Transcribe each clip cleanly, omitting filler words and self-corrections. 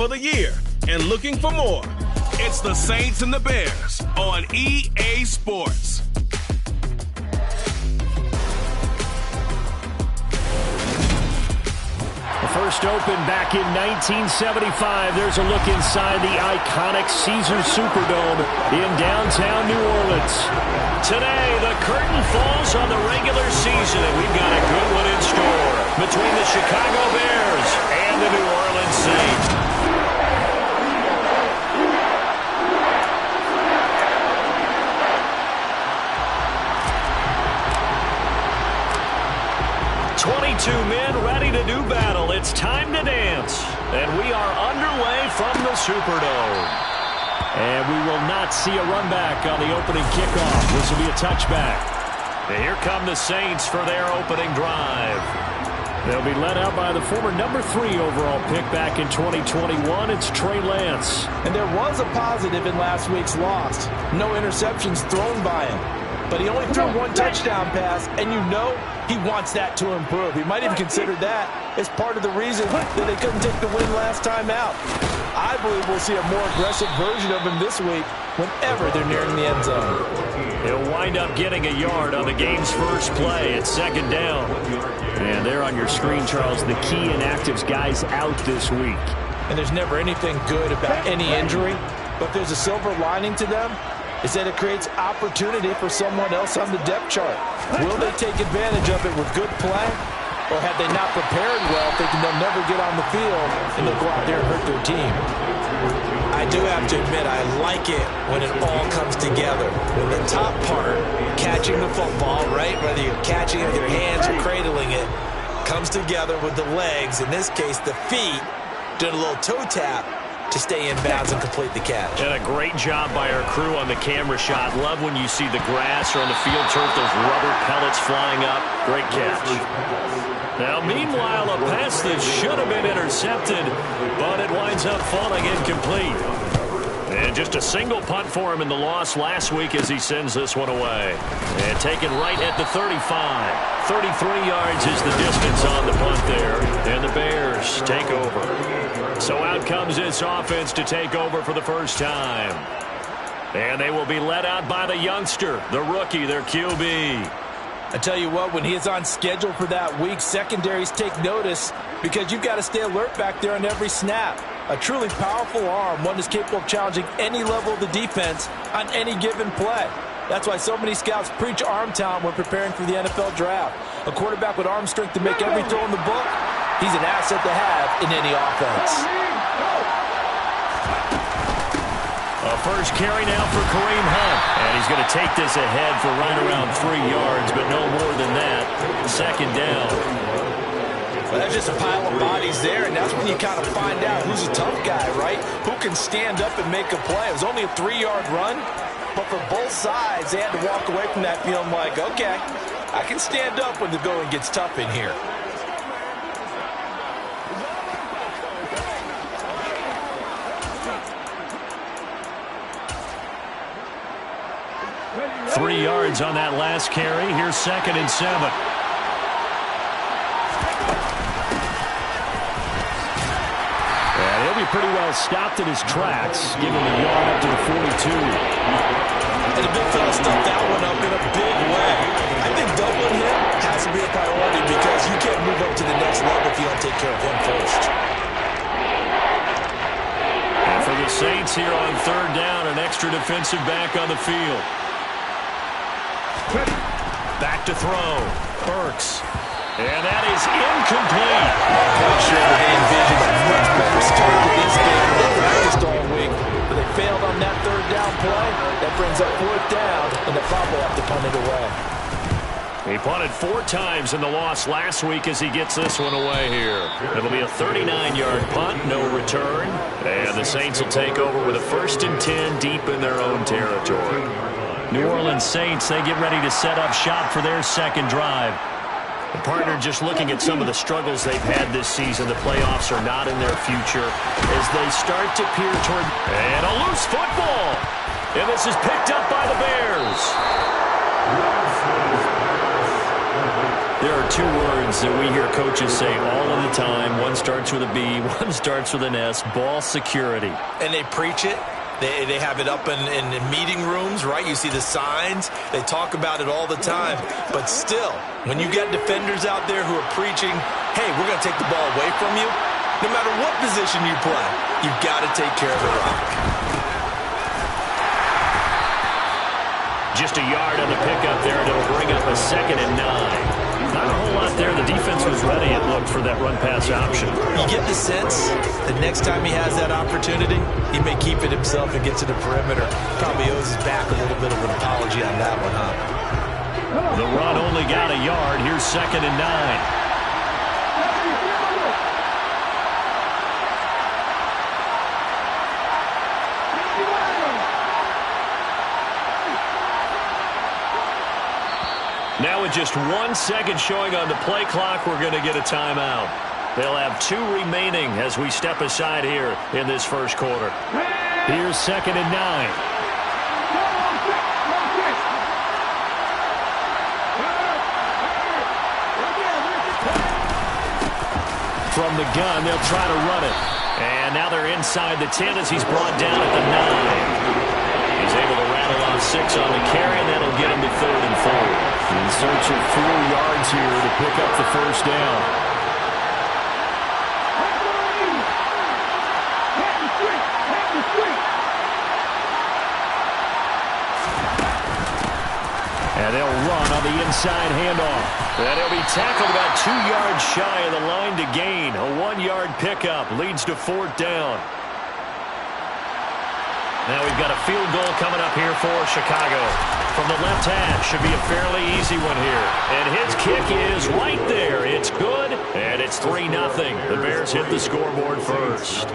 for the year and looking for more. It's the Saints and the Bears on EA Sports. First opened back in 1975. There's a look inside the iconic Caesars Superdome in downtown New Orleans. Today, the curtain falls on the regular season, and we've got a good one in store between the Chicago Bears and the New Orleans Saints. 22 men ready to do battle. It's time to dance. And we are underway from the Superdome. And we will not see a run back on the opening kickoff. This will be a touchback. And here come the Saints for their opening drive. They'll be led out by the former number 3 overall pick back in 2021. It's Trey Lance. And there was a positive in last week's loss. No interceptions thrown by him. But he only threw one touchdown pass, and you know he wants that to improve. He might even consider that as part of the reason that they couldn't take the win last time out. I believe we'll see a more aggressive version of him this week whenever they're nearing the end zone. He'll wind up getting a yard on the game's first play. It's second down. And there on your screen, Charles, the key inactives guys out this week. And there's never anything good about any injury, but there's a silver lining to them. Is that it creates opportunity for someone else on the depth chart. Will they take advantage of it with good play? Or have they not prepared well, thinking they'll never get on the field, and they'll go out there and hurt their team? I do have to admit, I like it when it all comes together. When the top part, catching the football, right, whether you're catching it with your hands or cradling it, comes together with the legs, in this case the feet, doing a little toe tap, to stay in bounds and complete the catch. And a great job by our crew on the camera shot. Love when you see the grass or on the field turf, those rubber pellets flying up. Great catch. Now, meanwhile, a pass that should have been intercepted, but it winds up falling incomplete. And just a single punt for him in the loss last week as he sends this one away. And taken right at the 35. 33 yards is the distance on the punt there. And the Bears take over. So out comes this offense to take over for the first time. And they will be led out by the youngster, the rookie, their QB. I tell you what, when he is on schedule for that week, secondaries take notice because you've got to stay alert back there on every snap. A truly powerful arm, one that's capable of challenging any level of the defense on any given play. That's why so many scouts preach arm talent when preparing for the NFL draft. A quarterback with arm strength to make every throw in the book, he's an asset to have in any offense. A first carry now for Kareem Hunt. And he's going to take this ahead for right around 3 yards, but no more than that. Second down. Well, that's just a pile of bodies there, and that's when you kind of find out who's a tough guy, right? Who can stand up and make a play. It was only a 3-yard run, but for both sides, they had to walk away from that feeling like, okay, I can stand up when the going gets tough in here. Three yards on that last carry. Here's 2nd and 7. And he'll be pretty well stopped in his tracks, giving the yard up to the 42. And the big fella stuffed that one up in a big way. I think doubling him has to be a priority because you can't move up to the next level if you don't take care of him first. And for the Saints here on 3rd down, an extra defensive back on the field. Back to throw. Burks. And that is incomplete. I'm sure they envisioned a much better start to this game than they practiced all week. But they failed on that 3rd down play. That brings up 4th down, and they'll probably have to punt it away. He punted 4 times in the loss last week as he gets this one away here. It'll be a 39-yard punt, no return. And the Saints will take over with a 1st and 10 deep in their own territory. New Orleans Saints, they get ready to set up shop for their second drive. The partner just looking at some of the struggles they've had this season. The playoffs are not in their future as they start to peer toward... And a loose football! And this is picked up by the Bears. There are two words that we hear coaches say all of the time. One starts with a B, one starts with an S, ball security. And they preach it. They have it up in meeting rooms, right? You see the signs. They talk about it all the time. But still, when you get defenders out there who are preaching, hey, we're going to take the ball away from you, no matter what position you play, you've got to take care of the rock. Just a yard on the pickup there, and it'll bring up a 2nd and 9. Not a whole lot there. The defense was ready, it looked, for that run-pass option. You get the sense that next time he has that opportunity, he may keep it himself and get to the perimeter. Probably owes his back a little bit of an apology on that one, huh? The run only got a yard. Here's 2nd and 9. Now with just 1 second showing on the play clock, we're going to get a timeout. They'll have 2 remaining as we step aside here in this first quarter. Here's 2nd and 9. From the gun, they'll try to run it. And now they're inside the 10 as he's brought down at the 9. He's able to rattle off 6 on the carry, and that'll get him to 3rd and 4. In search of 4 yards here to pick up the first down. And they'll run on the inside handoff. And he'll be tackled about 2 yards shy of the line to gain. A 1-yard pickup leads to 4th down. Now we've got a field goal coming up here for Chicago. From the left hash, should be a fairly easy one here. And his kick is right there. It's good, and it's 3-0. The Bears hit the scoreboard first.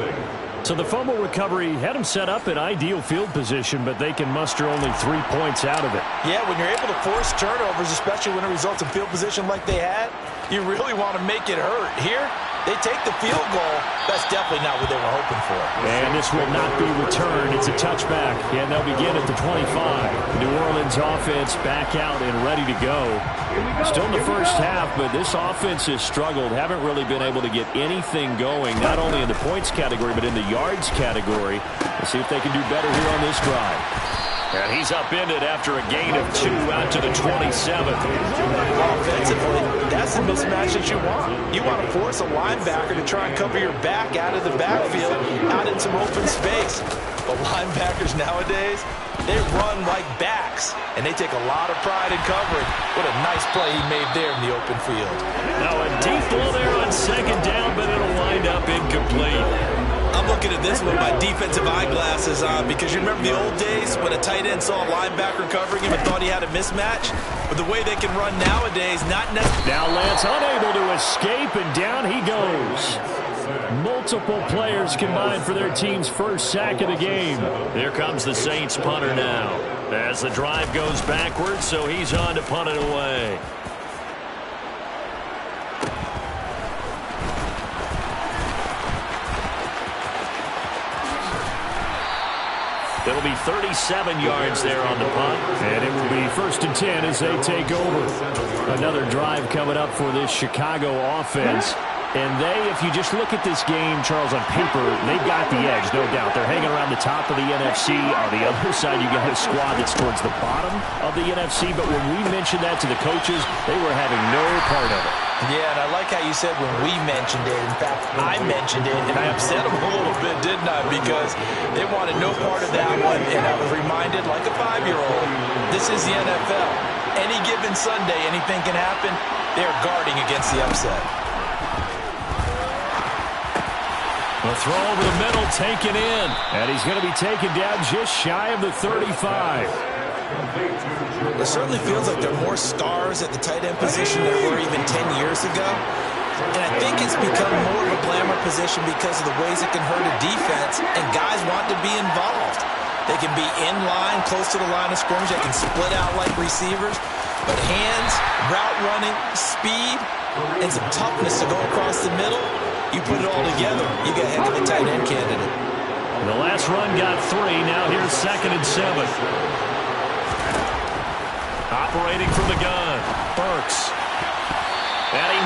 So the fumble recovery had them set up in ideal field position, but they can muster only 3 points out of it. Yeah, when you're able to force turnovers, especially when it results in field position like they had, you really want to make it hurt. Here, they take the field goal. That's definitely not what they were hoping for. And this will not be returned. It's a touchback, and they'll begin at the 25. New Orleans offense back out and ready to go. Still in the first half, but this offense has struggled. Haven't really been able to get anything going, not only in the points category, but in the yards category. We'll see if they can do better here on this drive. And he's upended after a gain of 2 out to the 27. Offensively, that's the mismatch that you want. You want to force a linebacker to try and cover your back out of the backfield, out in some open space. But linebackers nowadays, they run like backs, and they take a lot of pride in covering. What a nice play he made there in the open field. Now a deep ball there on 2nd down, but it'll wind up incomplete. I'm looking at this with my defensive eyeglasses on because you remember the old days when a tight end saw a linebacker covering him and thought he had a mismatch? But the way they can run nowadays, not necessarily. Now Lance unable to escape, and down he goes. Multiple players combined for their team's first sack of the game. Here comes the Saints punter now. As the drive goes backwards, so he's on to punt it away. It'll be 37 yards there on the punt. And it will be 1st and 10 as they take over. Another drive coming up for this Chicago offense. And they, if you just look at this game, Charles, on paper, they've got the edge, no doubt. They're hanging around the top of the NFC. On the other side, you got a squad that's towards the bottom of the NFC. But when we mentioned that to the coaches, they were having no part of it. Yeah, and I like how you said when we mentioned it. In fact, I mentioned it, and I upset them a little bit, didn't I? Because they wanted no part of that one, and I was reminded, like a 5-year-old, this is the NFL. Any given Sunday, anything can happen. They're guarding against the upset. The throw over the middle, taken in. And he's going to be taken down just shy of the 35. It certainly feels like there are more stars at the tight end position than there were even 10 years ago. And I think it's become more of a glamour position because of the ways it can hurt a defense, and guys want to be involved. They can be in line, close to the line of scrimmage. They can split out like receivers. But hands, route running, speed, and some toughness to go across the middle, you put it all together, you get a heck of a tight end candidate. The last run got 3. Now here's 2nd and 7. Operating from the gun, Burks.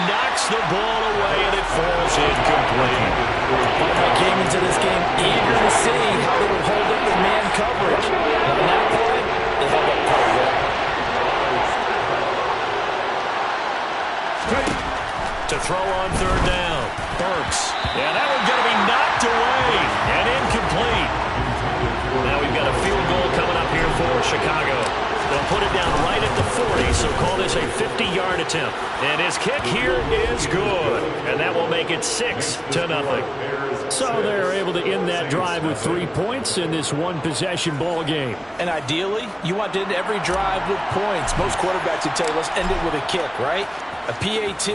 knocks the ball away, and it falls incomplete. I came into this game eager to see how they would hold up the man coverage. On that play, they held up quite well. To throw on third down, Burks. Yeah, that one's going to be knocked away and incomplete. Now we've got a field goal coming up here for Chicago. They'll put it down right at the 40, so call this a 50-yard attempt. And his kick here is good, and that will make it 6-0. So they're able to end that drive with 3 points in this one-possession ball game. And ideally, you want to end every drive with points. Most quarterbacks would tell you, let's end it with a kick, right? A PAT,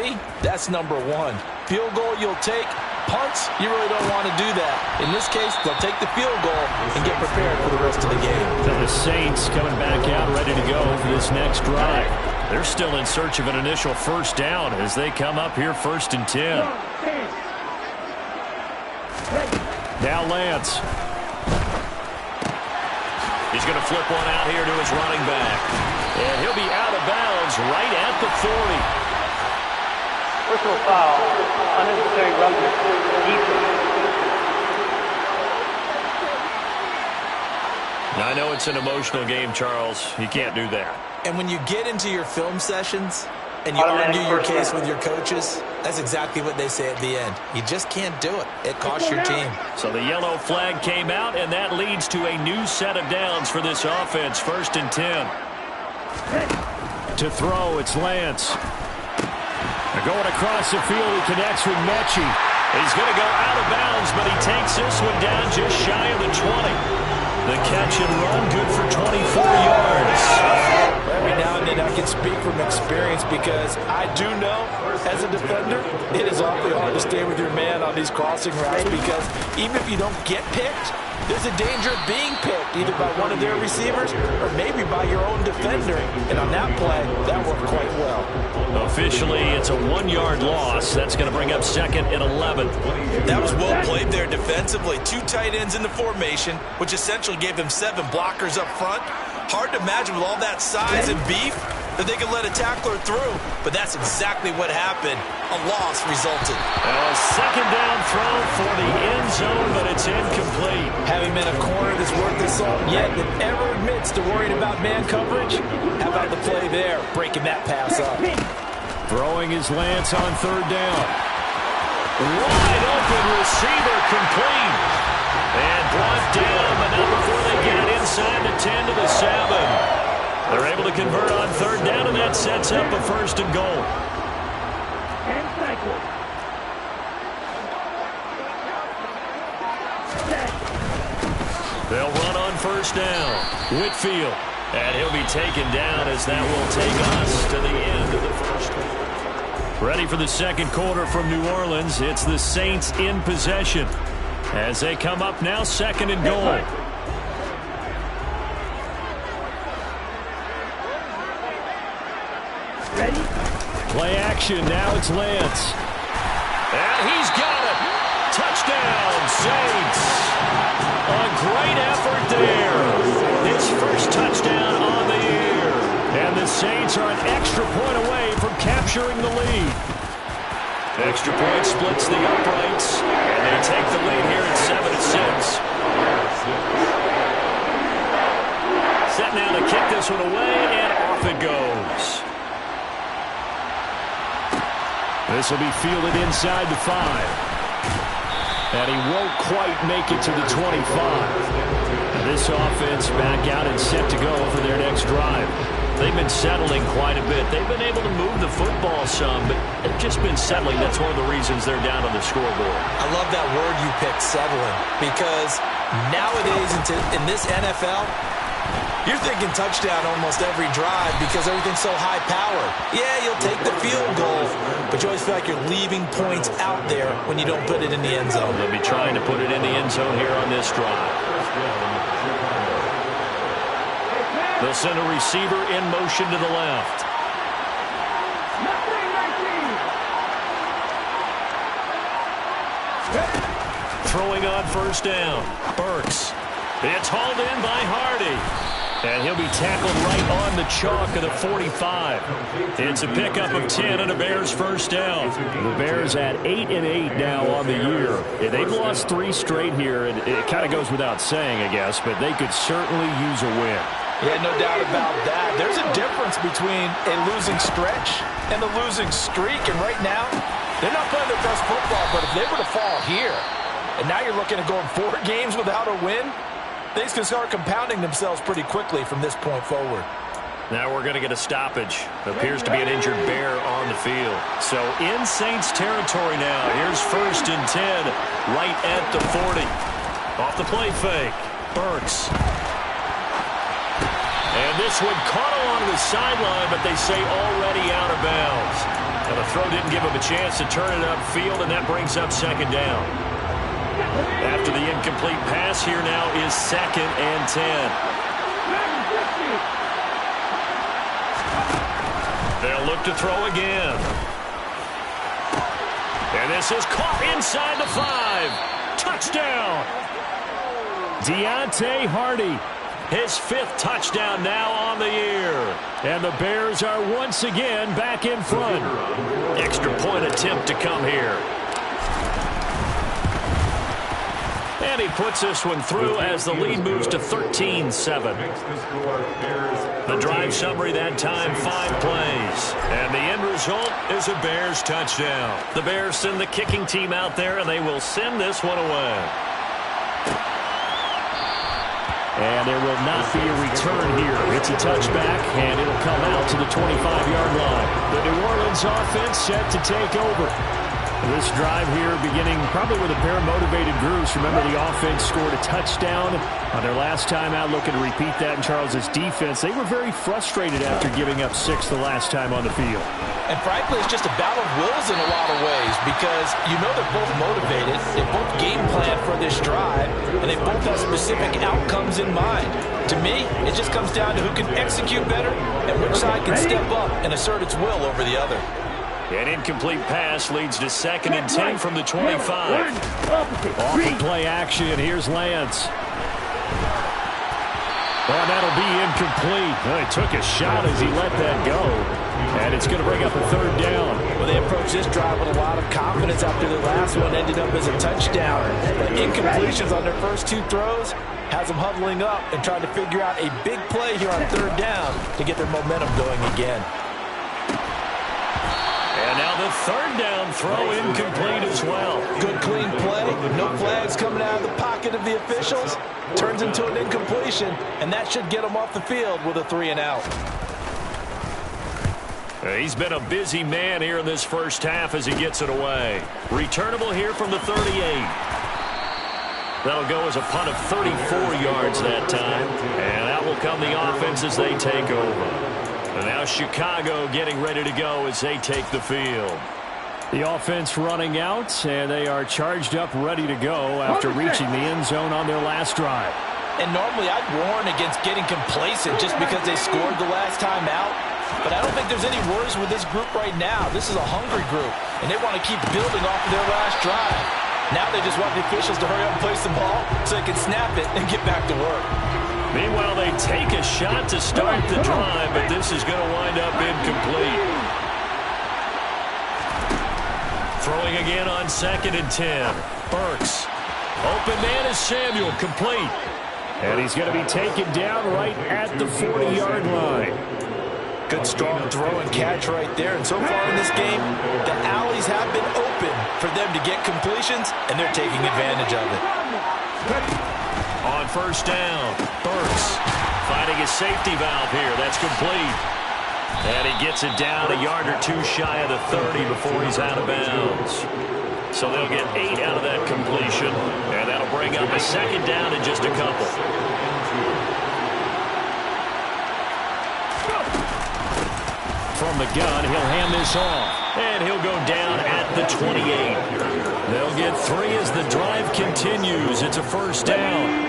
that's number one. Field goal you'll take. Punts, you really don't want to do that. In this case, they'll take the field goal and get prepared for the rest of the game. And the Saints coming back out ready to go for this next drive. They're still in search of an initial first down as they come up here 1st and 10. Now Lance. He's going to flip one out here to his running back. And he'll be out of bounds right at the 40. Personal foul, unnecessary roughness, I know it's an emotional game, Charles. You can't do that. And when you get into your film sessions and you argue your case with your coaches, that's exactly what they say at the end. You just can't do it. It costs your team. So the yellow flag came out, and that leads to a new set of downs for this offense. 1st and 10. To throw, it's Lance. They're going across the field. He connects with Mechie. He's going to go out of bounds, but he takes this one down just shy of the 20. The catch and run, good for 24 yards. Every now and then I can speak from experience because I do know, as a defender, it is awfully hard to stay with your man on these crossing routes because even if you don't get picked, there's a danger of being picked either by one of their receivers or maybe by your own defender. And on that play, that worked quite well. Officially, it's a 1-yard loss. That's going to bring up 2nd and 11. That was well played there defensively. 2 tight ends in the formation, which essentially gave them 7 blockers up front. Hard to imagine with all that size and beef that they could let a tackler through, but that's exactly what happened. A loss resulted. A 2nd down throw for the end zone, but it's incomplete. Having been a corner that's worth the salt yet that ever admits to worrying about man coverage, how about the play there, breaking that pass up. Throwing his Lance on 3rd down. Wide open receiver complete. And brought down, but not before they get it inside the 10 to the 7. They're able to convert on 3rd down, and that sets up a 1st and goal. They'll run on 1st down. Whitfield. And he'll be taken down as that will take us to the end of the 1st. Ready for the 2nd quarter from New Orleans. It's the Saints in possession as they come up now 2nd and goal. Play action. Now it's Lance. And he's got it. Touchdown, Saints. A great effort there. His first touchdown on the year. And the Saints are an extra point away from capturing the lead. Extra point splits the uprights, and they take the lead here at 7-6. Set now to kick this one away, and off it goes. This will be fielded inside the 5. And he won't quite make it to the 25. And this offense back out and set to go for their next drive. They've been settling quite a bit. They've been able to move the football some, but they've just been settling. That's one of the reasons they're down on the scoreboard. I love that word you picked, settling, because nowadays in this NFL, you're thinking touchdown almost every drive because everything's so high powered. Yeah, you'll take the field goal, but you always feel like you're leaving points out there when you don't put it in the end zone. They'll be trying to put it in the end zone here on this drive. They'll send a receiver in motion to the left. Throwing on 1st down, Burks. It's hauled in by Hardy. And he'll be tackled right on the chalk of the 45. It's a pickup of 10 and a Bears first down. The Bears at 8-8 now on the year. Yeah, they've lost 3 straight here, and it kind of goes without saying, I guess, but they could certainly use a win. Yeah, no doubt about that. There's a difference between a losing stretch and a losing streak, and right now, they're not playing their best football, but if they were to fall here, and now you're looking at going 4 games without a win, things can start compounding themselves pretty quickly from this point forward. Now we're going to get a stoppage. Appears to be an injured Bear on the field. So in Saints territory now. Here's 1st and 10 right at the 40. Off the play fake. Burks. And this one caught along the sideline, but they say already out of bounds. Now the throw didn't give him a chance to turn it upfield, and that brings up 2nd down. After the incomplete pass, here now is 2nd and 10. They'll look to throw again. And this is caught inside the 5. Touchdown! Deontay Hardy. His 5th touchdown now on the year. And the Bears are once again back in front. Extra point attempt to come here. And he puts this one through as the lead moves to 13-7. The drive summary that time, 5 plays. And the end result is a Bears touchdown. The Bears send the kicking team out there, and they will send this one away. And there will not be a return here. It's a touchback, and it'll come out to the 25-yard line. The New Orleans offense set to take over. This drive here beginning probably with a pair of motivated groups. Remember, the offense scored a touchdown on their last time out. Looking to repeat that in Charles' defense. They were very frustrated after giving up 6 the last time on the field. And frankly, it's just a battle of wills in a lot of ways because you know they're both motivated. They both game plan for this drive, and they both have specific outcomes in mind. To me, it just comes down to who can execute better and which side can step up and assert its will over the other. An incomplete pass leads to 2nd and 10 from the 25. Off the play action, here's Lance. Oh, that'll be incomplete. Well, he took a shot as he let that go. And it's going to bring up a 3rd down. Well, they approached this drive with a lot of confidence after the last one ended up as a touchdown. But incompletions on their first 2 throws has them huddling up and trying to figure out a big play here on 3rd down to get their momentum going again. And now the 3rd down throw incomplete as well. Good clean play. No flags coming out of the pocket of the officials. Turns into an incompletion, and that should get him off the field with a 3 and out. He's been a busy man here in this first half as he gets it away. Returnable here from the 38. That'll go as a punt of 34 yards that time. And out will come the offense as they take over. And now Chicago getting ready to go as they take the field. The offense running out, and they are charged up, ready to go after reaching the end zone on their last drive. And normally I'd warn against getting complacent just because they scored the last time out. But I don't think there's any worries with this group right now. This is a hungry group, and they want to keep building off of their last drive. Now they just want the officials to hurry up and place the ball so they can snap it and get back to work. Meanwhile, they take a shot to start the drive, but this is going to wind up incomplete. Throwing again on 2nd and 10. Burks. Open man is Samuel, complete. And he's going to be taken down right at the 40-yard line. Good strong throw and catch right there. And so far in this game, the alleys have been open for them to get completions, and they're taking advantage of it. On 1st down, Burks finding his safety valve here. That's complete. And he gets it down a yard or 2 shy of the 30 before he's out of bounds. So they'll get 8 out of that completion, and that'll bring up a 2nd down in just a couple. From the gun, he'll hand this off. And he'll go down at the 28. They'll get 3 as the drive continues. It's a 1st down.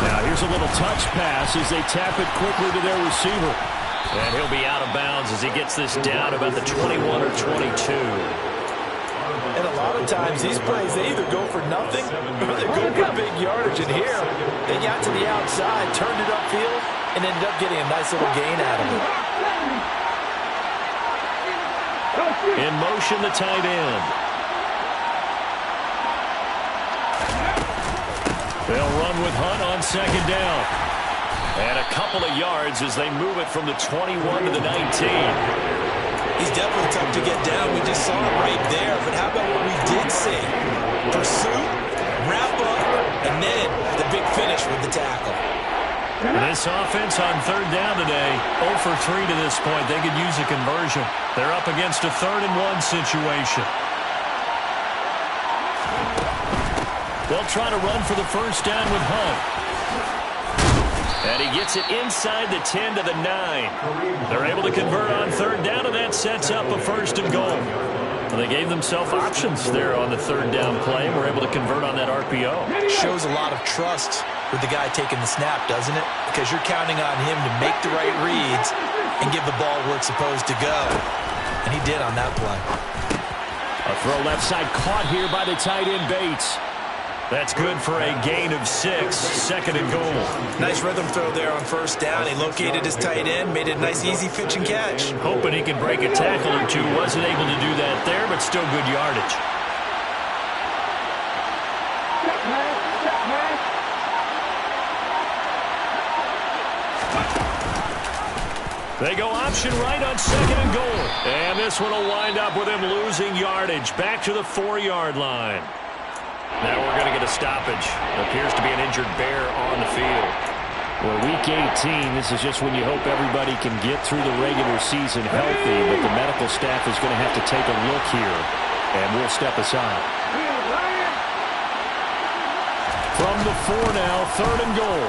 Now here's a little touch pass as they tap it quickly to their receiver. And he'll be out of bounds as he gets this down about the 21 or 22. And a lot of times these plays, they either go for nothing or they go for big yardage. And here, they got to the outside, turned it upfield, and ended up getting a nice little gain out of it. In motion, the tight end. They'll run with Hunt on second down. And a couple of yards as they move it from the 21 to the 19. He's definitely tough to get down. We just saw it right there. But how about what we did see? Pursuit, wrap up, and then the big finish with the tackle. This offense on third down today, 0 for 3 to this point. They could use a conversion. They're up against a 3rd-and-1 situation. They'll try to run for the first down with Hunt. And he gets it inside the 10 to the 9. They're able to convert on third down, and that sets up a 1st and goal. Well, they gave themselves options there on the third down play and were able to convert on that RPO. Shows a lot of trust with the guy taking the snap, doesn't it? Because you're counting on him to make the right reads and give the ball where it's supposed to go. And he did on that play. A throw left side caught here by the tight end Bates. That's good for a gain of 6, 2nd and goal. Nice rhythm throw there on first down. He located his tight end, made it a nice easy pitch and catch. Hoping he could break a tackle or two. Wasn't able to do that there, but still good yardage. They go option right on 2nd and goal. And this one will wind up with him losing yardage. Back to the 4-yard line. Now we're going to get a stoppage. Appears to be an injured Bear on the field. Well, Week 18, this is just when you hope everybody can get through the regular season healthy, but the medical staff is going to have to take a look here, and we'll step aside. From the 4 now, 3rd and goal.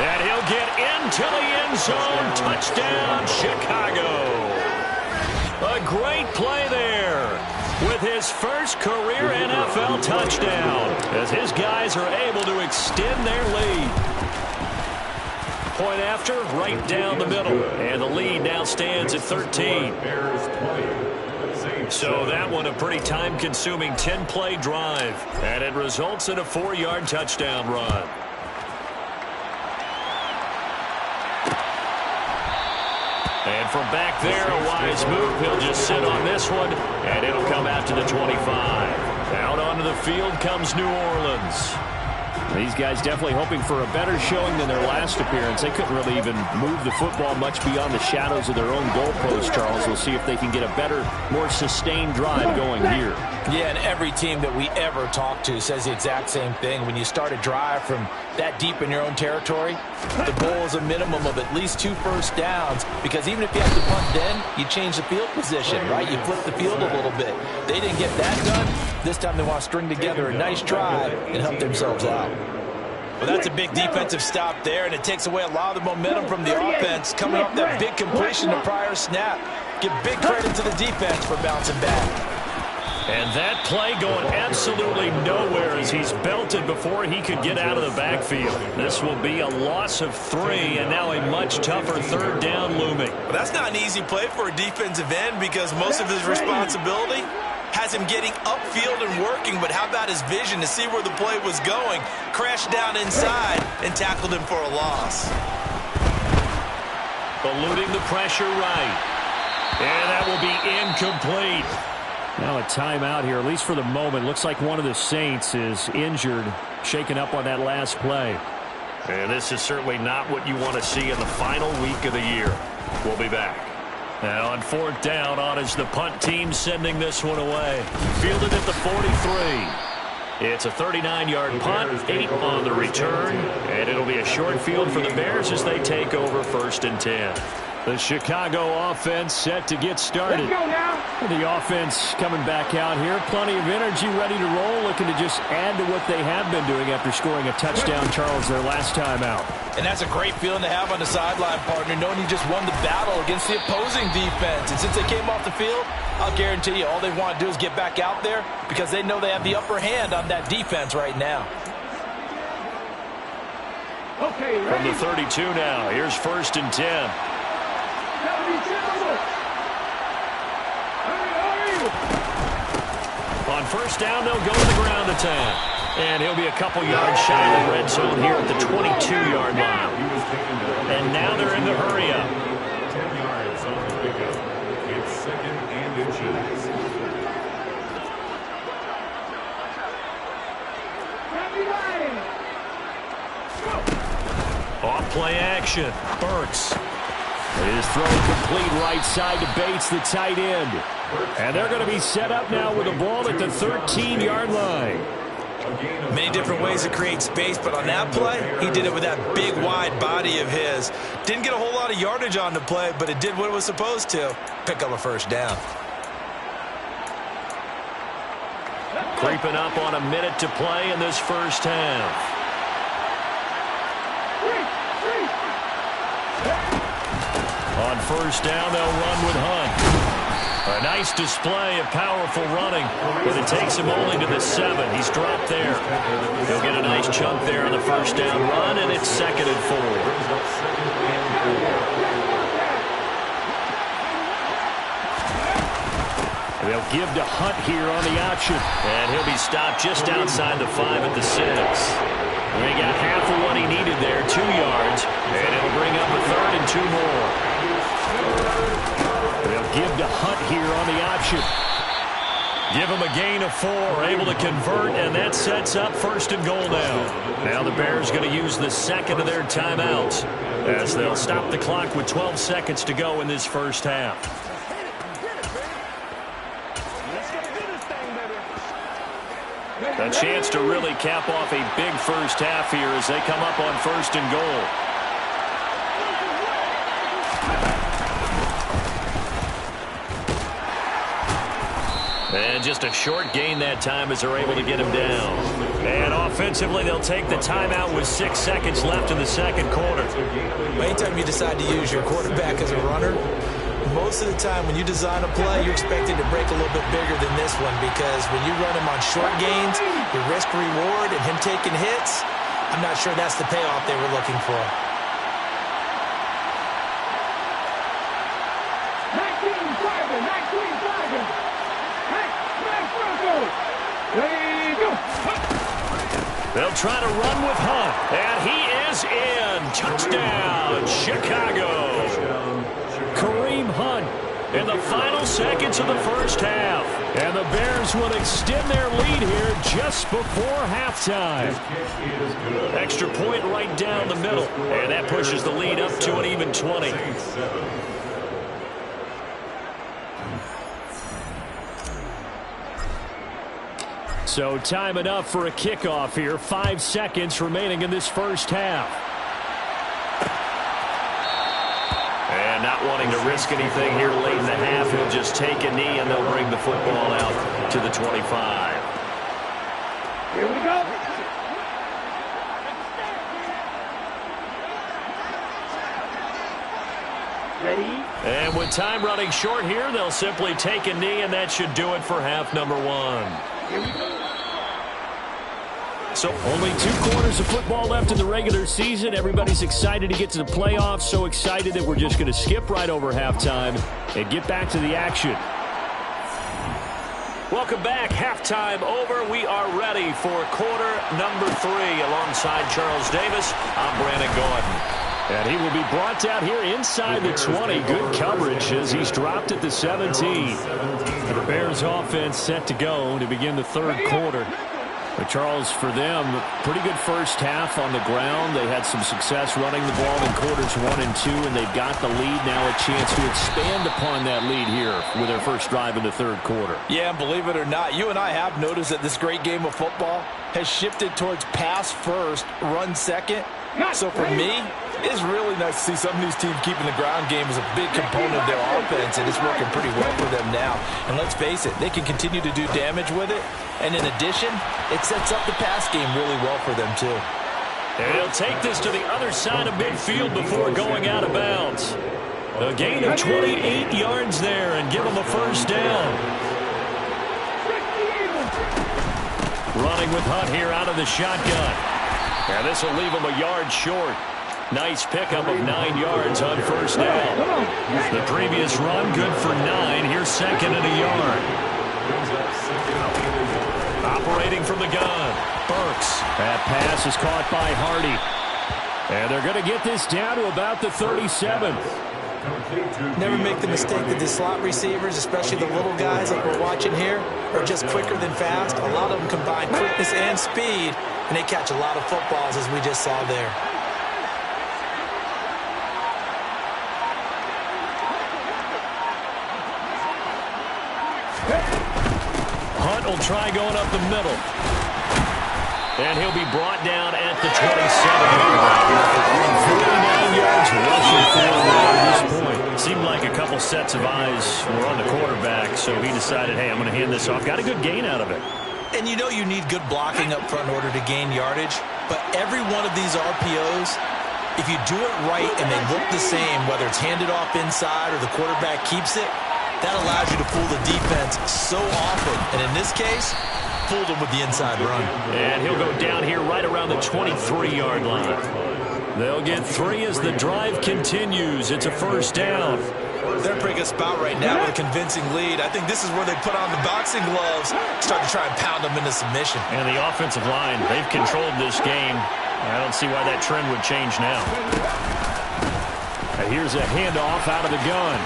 And he'll get into the end zone. Touchdown, Chicago. A great play there with his first career NFL touchdown as his guys are able to extend their lead. Point after, right down the middle. And the lead now stands at 13. So that one a pretty time-consuming 10-play drive. And it results in a 4-yard touchdown run. And from back there, a wise move. He'll just sit on this one, and it'll come out to the 25. Out onto the field comes New Orleans. These guys definitely hoping for a better showing than their last appearance. They couldn't really even move the football much beyond the shadows of their own goalpost, Charles. We'll see if they can get a better, more sustained drive going here. Yeah, and every team that we ever talk to says the exact same thing. When you start a drive from that deep in your own territory, the goal is a minimum of at least 2 first downs, because even if you have to punt then, you change the field position, right? You flip the field a little bit. They didn't get that done. This time they want to string together a nice drive and help themselves out. Well, that's a big defensive stop there, and it takes away a lot of the momentum from the offense coming off that big completion the prior snap. Give big credit to the defense for bouncing back. And that play going absolutely nowhere as he's belted before he could get out of the backfield. This will be a loss of 3, and now a much tougher 3rd down looming. Well, that's not an easy play for a defensive end, because most of his responsibility has him getting upfield and working, but how about his vision to see where the play was going? Crashed down inside and tackled him for a loss. Eluding the pressure right. And that will be incomplete. Now a timeout here, at least for the moment. Looks like one of the Saints is injured, shaken up on that last play. And this is certainly not what you want to see in the final week of the year. We'll be back. Now on 4th down, on is the punt team sending this one away. Fielded at the 43. It's a 39-yard punt, 8 on the return, and it'll be a short field for the Bears as they take over 1st and 10. The Chicago offense set to get started. The offense coming back out here. Plenty of energy, ready to roll, looking to just add to what they have been doing after scoring a touchdown, Charles, their last time out. And that's a great feeling to have on the sideline, partner, knowing you just won the battle against the opposing defense. And since they came off the field, I'll guarantee you all they want to do is get back out there, because they know they have the upper hand on that defense right now. From the 32 now, here's 1st and 10. On first down, they'll go to the ground attack. And he'll be a couple yards shy of the red zone here at the 22-yard line. And now they're in the hurry-up. 10 yards on the pickup. It's second and inches. Off play action. Burks. It is thrown complete right side to Bates, the tight end. And they're going to be set up now with the ball at the 13-yard line. Many different ways to create space, but on that play, he did it with that big, wide body of his. Didn't get a whole lot of yardage on the play, but it did what it was supposed to. Pick up a first down. Creeping up on a minute to play in this first half. On first down, they'll run with Hunt. A nice display of powerful running, but it takes him only to the 7. He's dropped there. He'll get a nice chunk there on the first down run, and it's 2nd and 4. They'll give to Hunt here on the option. And he'll be stopped just outside the 5 at the 6. He got half of what he needed there, 2 yards, and it'll bring up a 3rd and 2 more. They'll give to Hunt here on the option. Give him a gain of 4, able to convert, and that sets up 1st and goal now. Now the Bears going to use the 2nd of their timeouts as they'll stop the clock with 12 seconds to go in this first half. A chance to really cap off a big first half here as they come up on 1st and goal. And just a short gain that time as they're able to get him down. And offensively, they'll take the timeout with 6 seconds left in the second quarter. Anytime you decide to use your quarterback as a runner, most of the time when you design a play, you're expected to break a little bit bigger than this one, because when you run him on short gains, your risk-reward and him taking hits, I'm not sure that's the payoff they were looking for. They'll try to run with Hunt, and he is in. Touchdown, Chicago. Kareem Hunt in the final seconds of the first half. And the Bears will extend their lead here just before halftime. Extra point right down the middle, and that pushes the lead up to an even 20. So time enough for a kickoff here. 5 seconds remaining in this first half. And not wanting to risk anything here late in the half, he'll just take a knee and they'll bring the football out to the 25. Here we go. Ready? And with time running short here, they'll simply take a knee, and that should do it for half number 1. Here we go. So only 2 quarters of football left in the regular season. Everybody's excited to get to the playoffs. So excited that we're just going to skip right over halftime and get back to the action. Welcome back. Halftime over. We are ready for quarter number 3. Alongside Charles Davis, I'm Brandon Gordon. And he will be brought down here inside the 20. Good coverage as he's dropped at the 17. The Bears offense set to go to begin the third quarter. But Charles, for them, pretty good first half on the ground. They had some success running the ball in quarters 1 and 2, and they've got the lead now, a chance to expand upon that lead here with their first drive in the third quarter. Yeah, and believe it or not, you and I have noticed that this great game of football has shifted towards pass first, run second. So for me, it's really nice to see some of these teams keeping the ground game as a big component of their offense, and it's working pretty well for them now. And let's face it, they can continue to do damage with it. And in addition, it sets up the pass game really well for them, too. And he'll take this to the other side of midfield before going out of bounds. A gain of 28 yards there and give them a first down. Running with Hunt here out of the shotgun. And this will leave him a yard short. Nice pickup of 9 yards on first down. The previous run good for 9. Here's second and a yard. Operating from the gun, Burks. That pass is caught by Hardy. And they're going to get this down to about the 37. Never make the mistake that the slot receivers, especially the little guys like we're watching here, are just quicker than fast. A lot of them combine quickness and speed, and they catch a lot of footballs, as we just saw there. Hunt will try going up the middle. And he'll be brought down at the 27-yard line. 49 yards rushing for at this point. Seemed like a couple sets of eyes were on the quarterback, so he decided, hey, I'm going to hand this off. Got a good gain out of it. And you know you need good blocking up front in order to gain yardage, but every one of these RPOs, if you do it right and they look the same, whether it's handed off inside or the quarterback keeps it, that allows you to fool the defense so often. And in this case, fooled him with the inside run. And he'll go down here right around the 23-yard line. They'll get 3 as the drive continues. It's a first down. They're in a pretty good spot right now with a convincing lead. I think this is where they put on the boxing gloves, start to try and pound them into submission. And the offensive line, they've controlled this game. I don't see why that trend would change now. Here's a handoff out of the gun.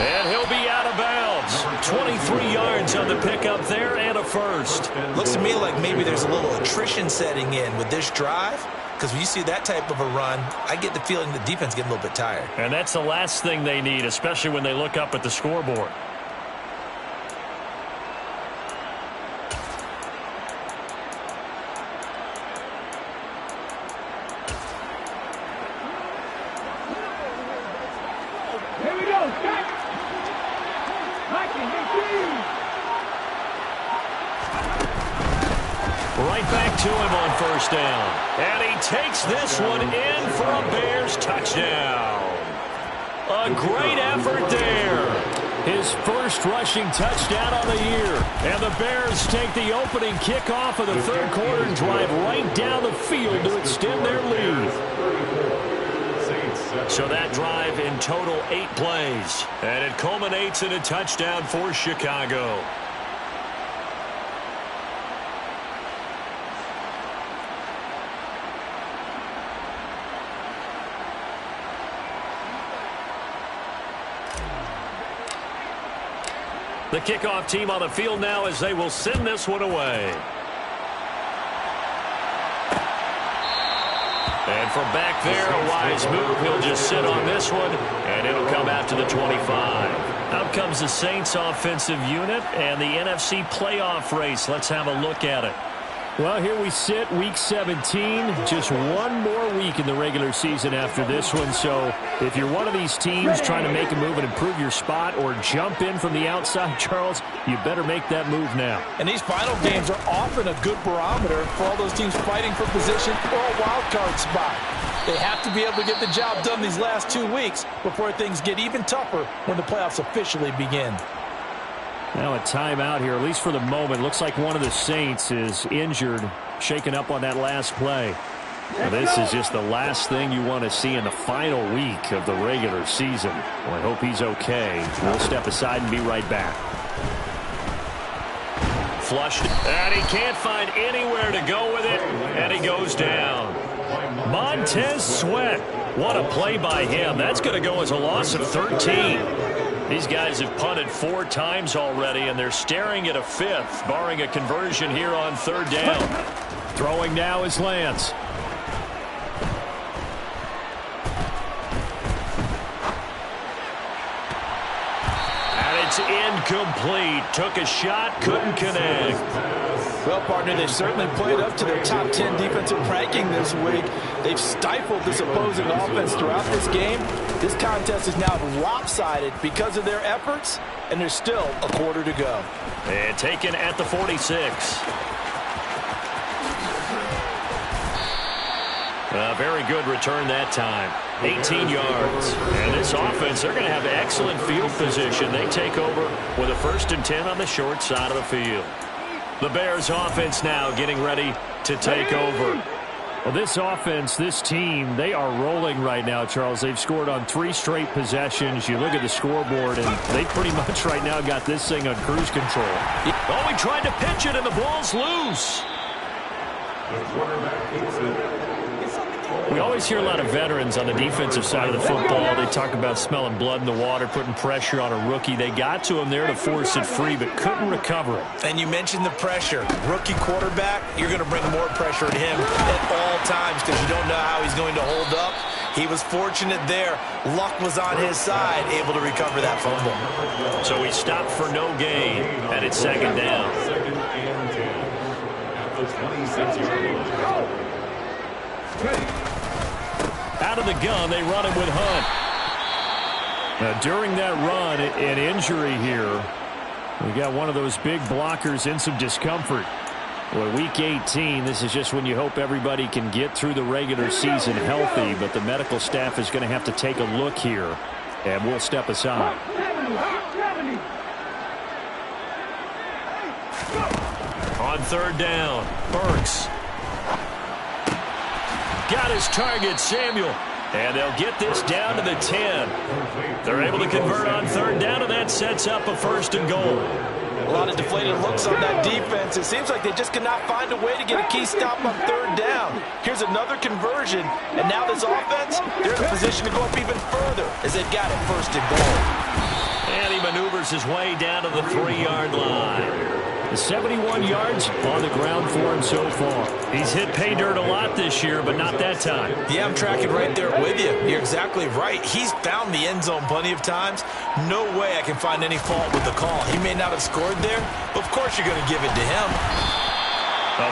And he'll be out of bounds. 23 yards on the pickup there and a first. Looks to me like maybe there's a little attrition setting in with this drive, because when you see that type of a run, I get the feeling the defense getting a little bit tired. And that's the last thing they need, especially when they look up at the scoreboard. Here we go, Jack. Right back to him on first down. And he takes this one in for a Bears touchdown. A great effort there. His first rushing touchdown of the year. And the Bears take the opening kickoff of the third quarter and drive right down the field to extend their lead. So that drive in total 8 plays. And it culminates in a touchdown for Chicago. The kickoff team on the field now as they will send this one away. And from back there, a wise move. He'll just sit on this one, and it'll come out to the 25. Out comes the Saints offensive unit and the NFC playoff race. Let's have a look at it. Well, here we sit, Week 17. Just one more week in the regular season after this one. So if you're one of these teams trying to make a move and improve your spot or jump in from the outside, Charles, you better make that move now. And these final games are often a good barometer for all those teams fighting for position or a wild card spot. They have to be able to get the job done these last 2 weeks before things get even tougher when the playoffs officially begin. Now a timeout here, at least for the moment. Looks like one of the Saints is injured, shaken up on that last play. Now, this is just the last thing you want to see in the final week of the regular season. Well, I hope he's okay. We'll step aside and be right back. Flushed, and he can't find anywhere to go with it, and he goes down. Montez Sweat. What a play by him. That's going to go as a loss of 13. These guys have punted 4 times already, and they're staring at a 5th, barring a conversion here on third down. Throwing now is Lance. And it's incomplete. Took a shot, couldn't connect. Well, partner, they've certainly played up to their top 10 defensive ranking this week. They've stifled this opposing offense throughout this game. This contest is now lopsided because of their efforts, and there's still a quarter to go. And taken at the 46. A very good return that time. 18 yards. And this offense, they're going to have excellent field position. They take over with a 1st and 10 on the short side of the field. The Bears offense now getting ready to take over. Well, this offense, this team, they are rolling right now, Charles. They've scored on 3 straight possessions. You look at the scoreboard, and they pretty much right now got this thing on cruise control. Oh, he tried to pitch it, and the ball's loose. We always hear a lot of veterans on the defensive side of the football. They talk about smelling blood in the water, putting pressure on a rookie. They got to him there to force it free, but couldn't recover it. And you mentioned the pressure. Rookie quarterback, you're going to bring more pressure at him at all times because you don't know how he's going to hold up. He was fortunate there. Luck was on his side, able to recover that fumble. So he stopped for no gain, and it's second down. Second and 10 at the 26-yard line. Out of the gun, they run him with Hunt. Now, during that run, an injury here. We got one of those big blockers in some discomfort. Well, week 18, this is just when you hope everybody can get through the regular season healthy, but the medical staff is going to have to take a look here, and we'll step aside. On third down, Burks. Got his target, Samuel. And they'll get this down to the 10. They're able to convert on third down, and that sets up a 1st and goal. A lot of deflated looks on that defense. It seems like they just cannot find a way to get a key stop on third down. Here's another conversion, and now this offense, they're in a position to go up even further as they've got it 1st and goal. And he maneuvers his way down to the 3-yard line. 71 yards on the ground for him so far. He's hit pay dirt a lot this year, but not that time. Yeah, I'm tracking right there with you. You're exactly right. He's found the end zone plenty of times. No way I can find any fault with the call. He may not have scored there, but of course you're going to give it to him.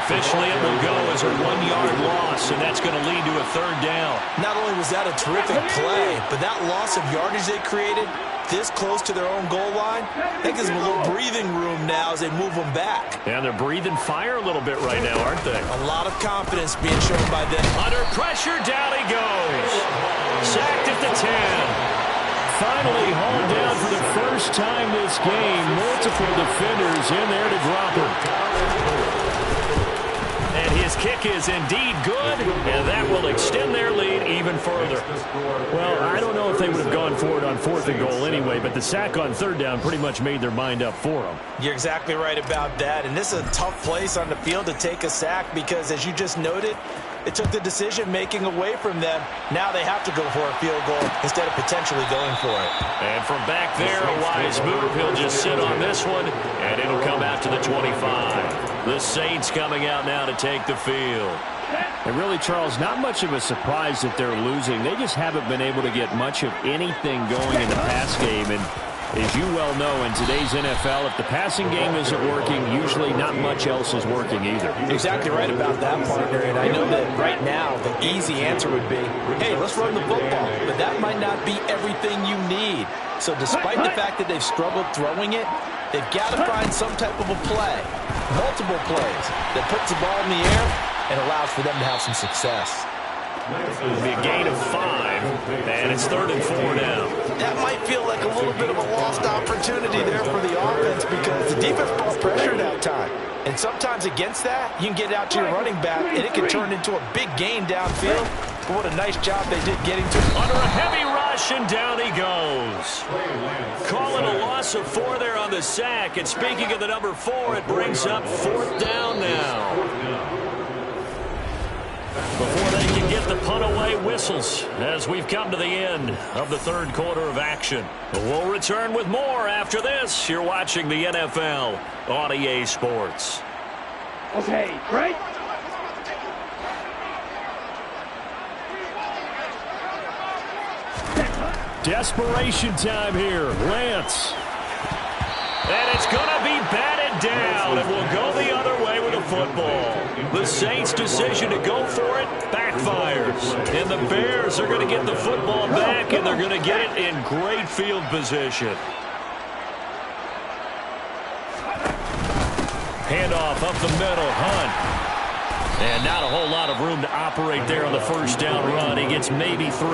Officially, it will go as a 1-yard loss, and that's going to lead to a 3rd down. Not only was that a terrific play, but that loss of yardage they created this close to their own goal line, that gives them a little breathing room now as they move them back. And they're breathing fire a little bit right now, aren't they? A lot of confidence being shown by them. Under pressure, down he goes. Sacked at the 10. Finally hauled down for the first time this game. Multiple defenders in there to drop him. And his kick is indeed good, and that will extend their lead even further. Well, I don't know if they would have gone for it on 4th and goal anyway, but the sack on 3rd down pretty much made their mind up for them. You're exactly right about that, and this is a tough place on the field to take a sack because, as you just noted, it took the decision-making away from them. Now they have to go for a field goal instead of potentially going for it. And from back there, a wise move. He'll just sit on this one, and it'll come out to the 25. The Saints coming out now to take the field. And really, Charles, not much of a surprise that they're losing. They just haven't been able to get much of anything going in the pass game. And as you well know, in today's NFL, if the passing game isn't working, usually not much else is working either. Exactly right about that, partner. And I know that right now the easy answer would be, hey, let's run the football. But that might not be everything you need. So despite the fact that they've struggled throwing it, they've got to find some type of a play, multiple plays, that puts the ball in the air and allows for them to have some success. It'll be a gain of 5, and it's 3rd and 4 now. That might feel like a little bit of a lost opportunity there for the offense because the defense brought pressure that time. And sometimes against that, you can get out to your running back, and it can turn into a big gain downfield. But what a nice job they did getting to it. Under a heavy rush, and down he goes. Calling a loss of 4 there on the sack. And speaking of the number 4, it brings up 4th down now. Before they can get the punt away, whistles as we've come to the end of the 3rd quarter of action. We'll return with more after this. You're watching the NFL on EA Sports. Okay, right? Desperation time here. Lance. And it's going to be batted down, and we'll go the other way with the football. The Saints' decision to go for it backfires. And the Bears are going to get the football back, and they're going to get it in great field position. Handoff up the middle, Hunt. And not a whole lot of room to operate there on the 1st down run. He gets maybe 3.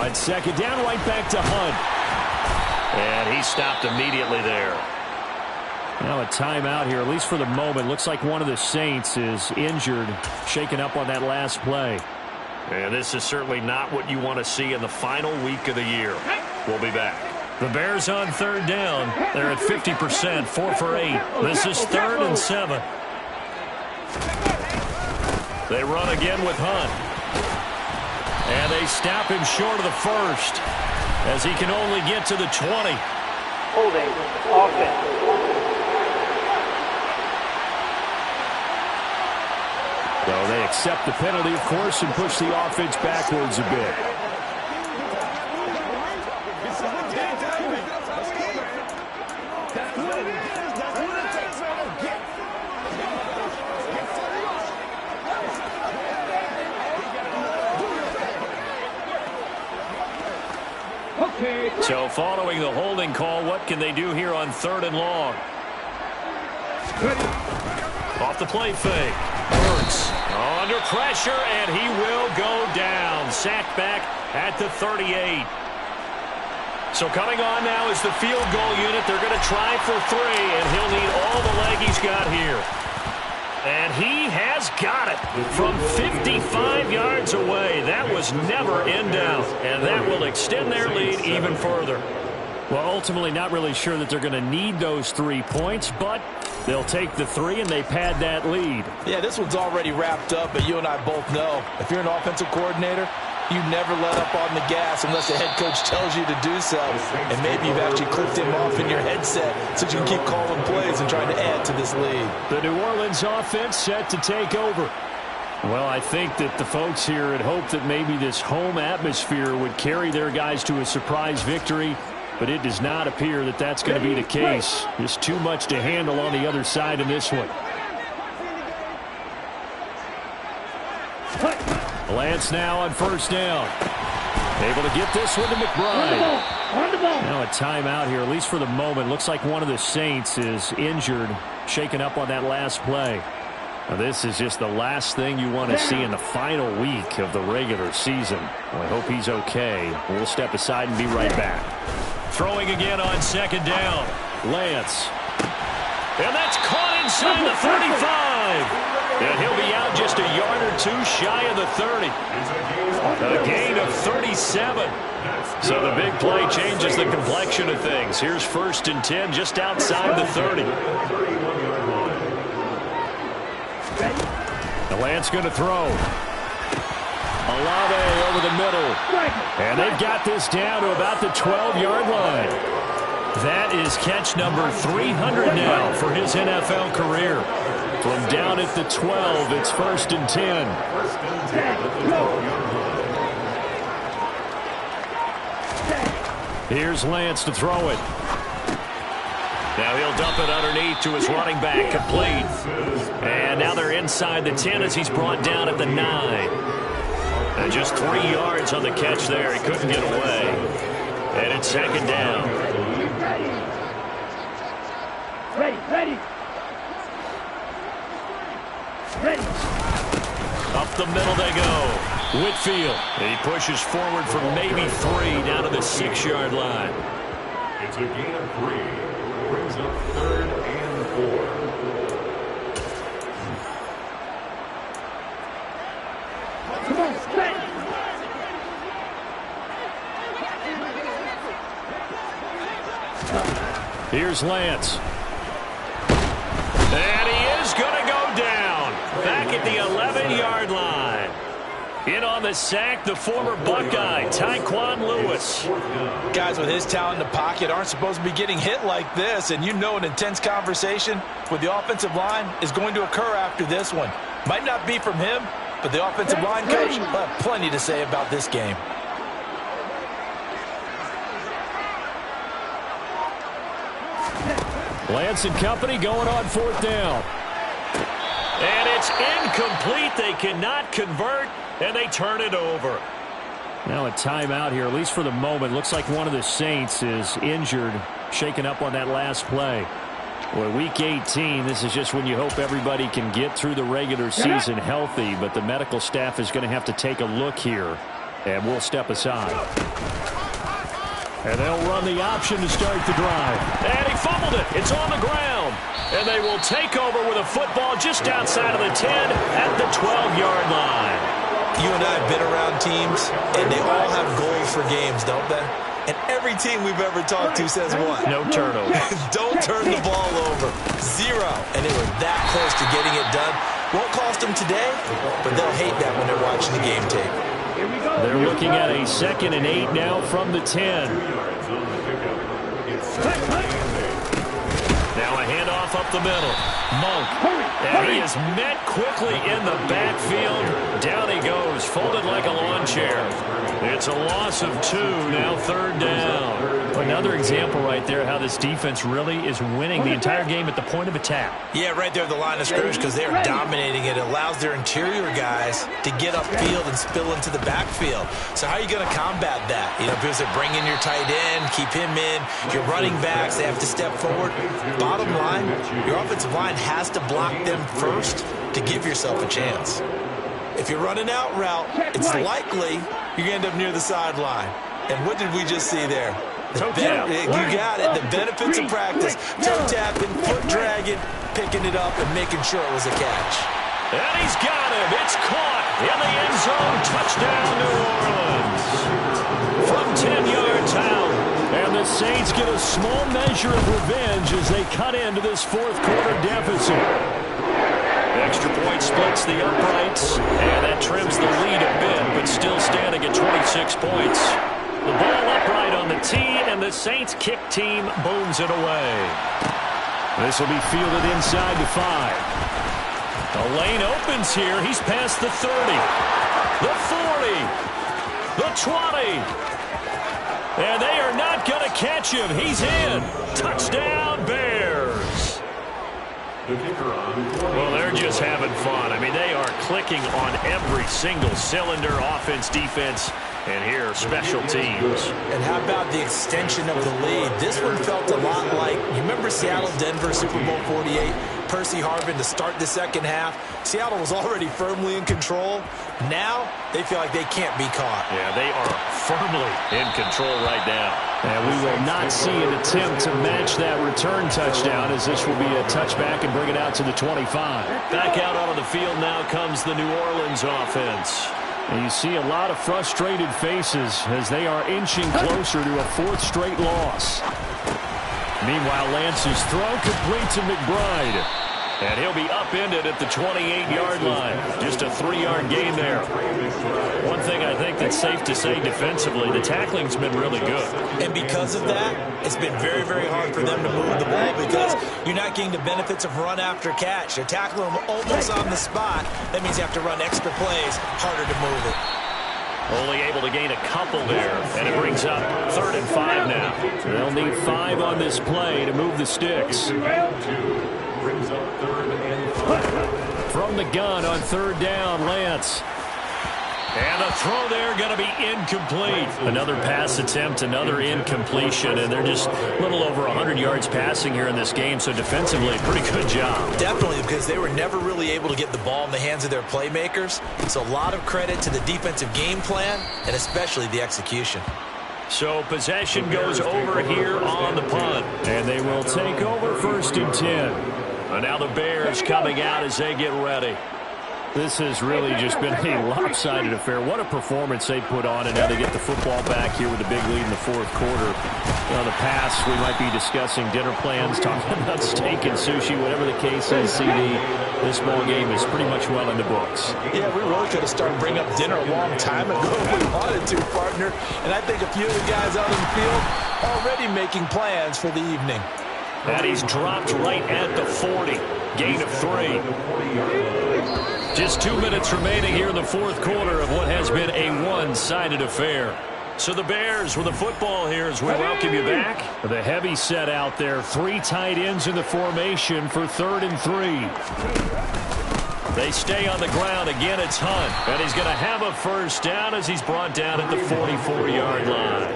On 2nd down, right back to Hunt. And he stopped immediately there. Now a timeout here, at least for the moment. Looks like one of the Saints is injured, shaken up on that last play. And this is certainly not what you want to see in the final week of the year. We'll be back. The Bears on third down. They're at 50%, 4 for 8. This is 3rd and 7. They run again with Hunt. And they stop him short of the first as he can only get to the 20. Holding offense. So they accept the penalty, of course, and push the offense backwards a bit. So following the holding call, what can they do here on 3rd and long? Off the play fake. Hurts under pressure, and he will go down. Sacked back at the 38. So coming on now is the field goal unit. They're going to try for 3, and he'll need all the leg he's got here. And he has got it from 55 yards away. That was never in doubt, and that will extend their lead even further. Well, ultimately not really sure that they're going to need those 3 points, but they'll take the 3 and they pad that lead. Yeah, this one's already wrapped up, but you and I both know if you're an offensive coordinator, you never let up on the gas unless the head coach tells you to do so. And maybe you've actually clipped him off in your headset so you can keep calling plays and trying to add to this lead. The New Orleans offense set to take over. Well, I think that the folks here had hoped that maybe this home atmosphere would carry their guys to a surprise victory, but it does not appear that that's going to be the case. There's too much to handle on the other side in this one. Lance now on 1st down. Able to get this one to McBride. Now a timeout here, at least for the moment. Looks like one of the Saints is injured, shaken up on that last play. Now this is just the last thing you want to see in the final week of the regular season. Well, I hope he's okay. We'll step aside and be right back. Throwing again on 2nd down. Lance. And that's caught inside the 35. And he'll be out just a yard or 2 shy of the 30. A gain of 37. So the big play changes the complexion of things. Here's 1st and 10 just outside the 30. The Lance going to throw. Olave over the middle. And they've got this down to about the 12-yard line. That is catch number 300 now for his NFL career. From down at the 12, it's 1st and 10. Here's Lance to throw it. Now he'll dump it underneath to his running back, complete. And now they're inside the 10 as he's brought down at the 9. And just 3 yards on the catch there. He couldn't get away. And it's 2nd down. Ready. Up the middle they go. Whitfield. He pushes forward for maybe 3 down to the 6-yard line. It's a gain of 3. Brings up 3rd and 4. Come on, stay. Here's Lance. And he is going to go down. Back at the 11-yard line. In on the sack, the former Buckeye, Tyquan Lewis. Guys with his talent in the pocket aren't supposed to be getting hit like this, and you know an intense conversation with the offensive line is going to occur after this one. Might not be from him, but the offensive line coach will have plenty to say about this game. Lance and company going on 4th down. And it's incomplete. They cannot convert, and they turn it over. Now a timeout here, at least for the moment. Looks like one of the Saints is injured, shaken up on that last play. Well, week 18, this is just when you hope everybody can get through the regular season healthy, but the medical staff is going to have to take a look here, and we'll step aside. And they'll run the option to start the drive. And he fumbled it. It's on the ground. And they will take over with a football just outside of the 10 at the 12-yard line. You and I have been around teams, and they all have goals for games, don't they? And every team we've ever talked to says what? No turnovers. Don't turn the ball over. 0. And they were that close to getting it done. Won't cost them today, but they'll hate that when they're watching the game tape. They're looking at a 2nd and 8 now from the 10. Now a handoff up the middle. Monk. And he is met quickly in the backfield. Down he goes, folded like a lawn chair. It's a loss of 2, now 3rd down. Another example right there how this defense really is winning the entire game at the point of attack. Yeah, right there at the line of scrimmage because they're dominating it. It allows their interior guys to get upfield and spill into the backfield. So how are you going to combat that? You know, because they bring in your tight end, keep him in. Your running backs, they have to step forward. Bottom line, your offensive line has to block them first to give yourself a chance. If you're running out route, it's likely you're going to end up near the sideline. And what did we just see there? You got it. The benefits of practice. Toe tapping, foot dragging, picking it up, and making sure it was a catch. And he's got him. It's caught in the end zone. Touchdown, New Orleans. From 10 yards out. And the Saints get a small measure of revenge as they cut into this 4th quarter deficit. Extra point splits the uprights, and that trims the lead a bit, but still standing at 26 points. The ball upright on the tee, and the Saints kick team booms it away. This will be fielded inside the 5. The lane opens here. He's past the 30, the 40, the 20. And they are not going to catch him. He's in. Touchdown, Bears. Well, they're just having fun. I mean, they are clicking on every single cylinder, offense, defense, and here, special teams. And how about the extension of the lead? This one felt a lot like, you remember Seattle-Denver Super Bowl 48? Percy Harvin to start the second half. Seattle was already firmly in control. Now, they feel like they can't be caught. Yeah, they are firmly in control right now. And we will not see an attempt to match that return touchdown as this will be a touchback and bring it out to the 25. Back out onto the field now comes the New Orleans offense. And you see a lot of frustrated faces as they are inching closer to a 4th straight loss. Meanwhile, Lance's throw complete to McBride. And he'll be upended at the 28-yard line. Just a 3-yard gain there. One thing I think that's safe to say defensively, the tackling's been really good. And because of that, it's been very, very hard for them to move the ball because you're not getting the benefits of run after catch. They're tackling them almost on the spot. That means you have to run extra plays, harder to move it. Only able to gain a couple there, and it brings up 3rd and 5 now. They'll need 5 on this play to move the sticks. Brings up 3rd and 5. From the gun on 3rd down, Lance. And the throw there going to be incomplete. Another pass attempt, another incompletion, and they're just a little over 100 yards passing here in this game, so defensively, pretty good job. Definitely, because they were never really able to get the ball in the hands of their playmakers. So a lot of credit to the defensive game plan, and especially the execution. So possession goes over here on the punt. And they will take over 1st and 10. And now the Bears coming out as they get ready. This has really just been a lopsided affair. What a performance they put on, and now they get the football back here with a big lead in the 4th quarter. You know, the past, we might be discussing dinner plans, talking about steak and sushi, whatever the case is, CD. This ball game is pretty much well in the books. Yeah, we really could have started bringing up dinner a long time ago if we wanted to, partner. And I think a few of the guys out in the field already making plans for the evening. And he's dropped right at the 40. Gain of 3. Just 2 minutes remaining here in the 4th quarter of what has been a one-sided affair. So the Bears with the football here as we welcome you back. The heavy set out there. 3 tight ends in the formation for 3rd and 3. They stay on the ground. Again, it's Hunt. And he's going to have a 1st down as he's brought down at the 44-yard line.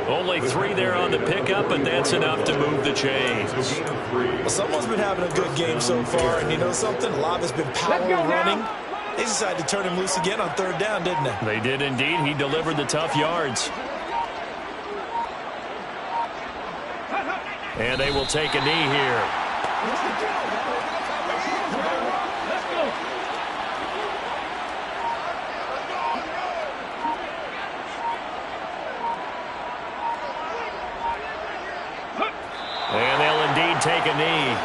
Only 3 there on the pickup, but that's enough to move the chains. Well, someone's been having a good game so far, and you know something? A lot has been power running. They decided to turn him loose again on 3rd down, didn't they? They did indeed. He delivered the tough yards. And they will take a knee here. And they'll indeed take a knee.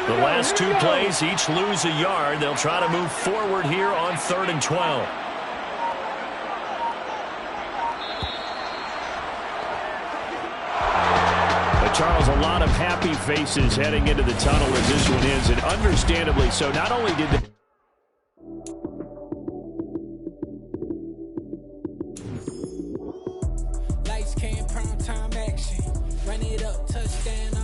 The last two plays each lose a yard. They'll try to move forward here on 3rd and 12. Charles, a lot of happy faces heading into the tunnel as this one ends, and understandably so. Not only did they... Lights came, prime time action. Run it up, touchdown.